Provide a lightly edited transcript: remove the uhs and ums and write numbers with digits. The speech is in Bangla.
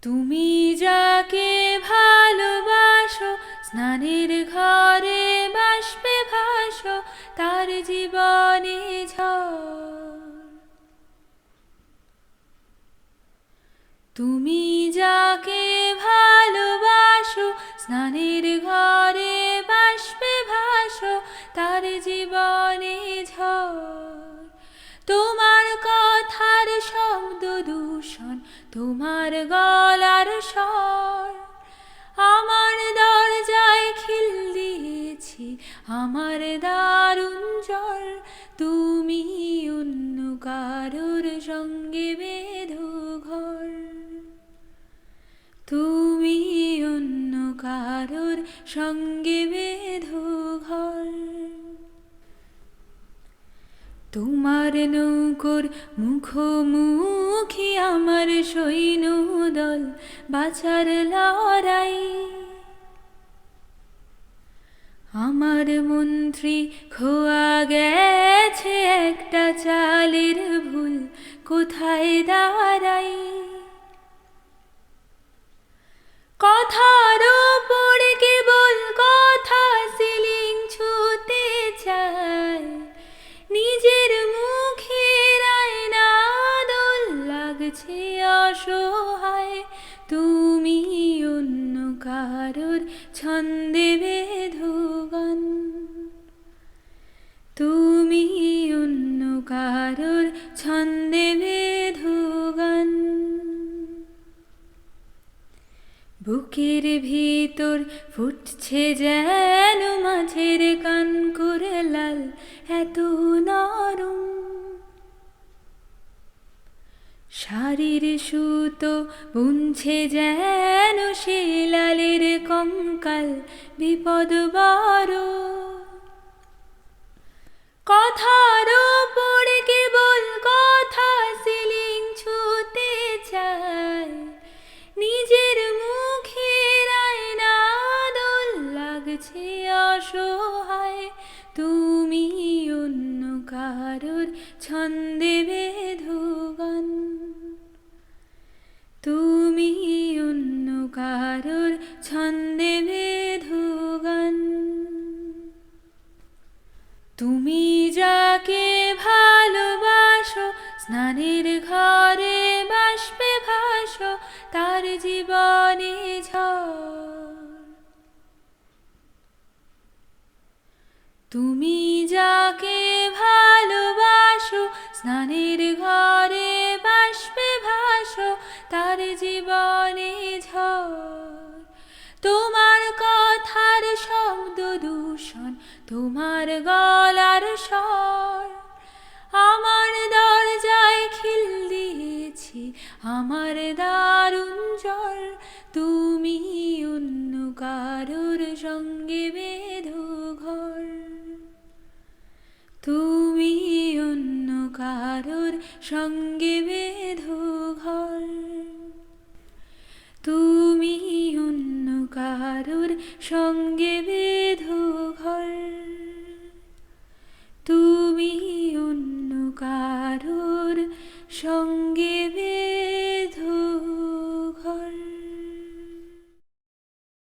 তুমি যাকে ভালোবাসো, স্নানের ঘরে বাষ্পে ভাসো, তার জীবনে ঝড়। তুমি যাকে ভালোবাসো, স্নানের ঘরে বাষ্পে ভাসো, তার জীবনে ঝড়। তোমার কথার শব্দ দূষণ, তোমার গলার স্বর, আমার দরজায় খিল দিয়েছি, আমার দারুণ জ্বর। তুমি অন্য কারোর সঙ্গে বেঁধো ঘর, তুমি অন্য কারোর সঙ্গে বেঁধো ঘর। তোমার নৌকোর মুখোমুখি আমার সৈন্যদল, বাঁচার লড়াই। আমার মন্ত্রী খোয়া গেছে একটা চালের ভুল, কোথায় দাঁড়াই। কথার ওপর কেবল কথা সিলিং ছুঁতে চায়, নিজের মুখের আয়না দোল লাগছে অসহায়। তুমি অন্য কারোর ছন্দে বেঁধো গান, তুমি অন্য কারোর ছন্দে বেঁধো গান। বুকের ভিতর ফুটছে যেন মাঝের কান করে লাল, এত নরম। শাড়ির সুতো বুনছে যেন সে লালের কঙ্কাল, বিপদ বড়। কথার ওপর কেবল কথা সিলিং ছুঁতে চায়, নিজের মুখের আয়না দোল লাগছে অসহায়। তুমি অন্য কারোর ছন্দে বেঁধো গান, তুমি অন্য কারোর ছন্দে বেঁধো গান। তুমি যাকে ভালোবাসো, স্নানের ঘরে বাষ্পে ভাসো, তার জীবনে ঝড়। তুমি যাকে ভালোবাসো, স্নানের ঘরে বাষ্পে ভাসো, তার জীবনে ঝড়। তোমার কথার শব্দ দূষণ, তোমার গলার স্বর, আমার দরজায় খিল দিয়েছি, আমার দারুণ জ্বর। তুমি অন্য কারোর সঙ্গে বেঁধো ঘর, তুমি অন্য কারোর সঙ্গে বেঁধো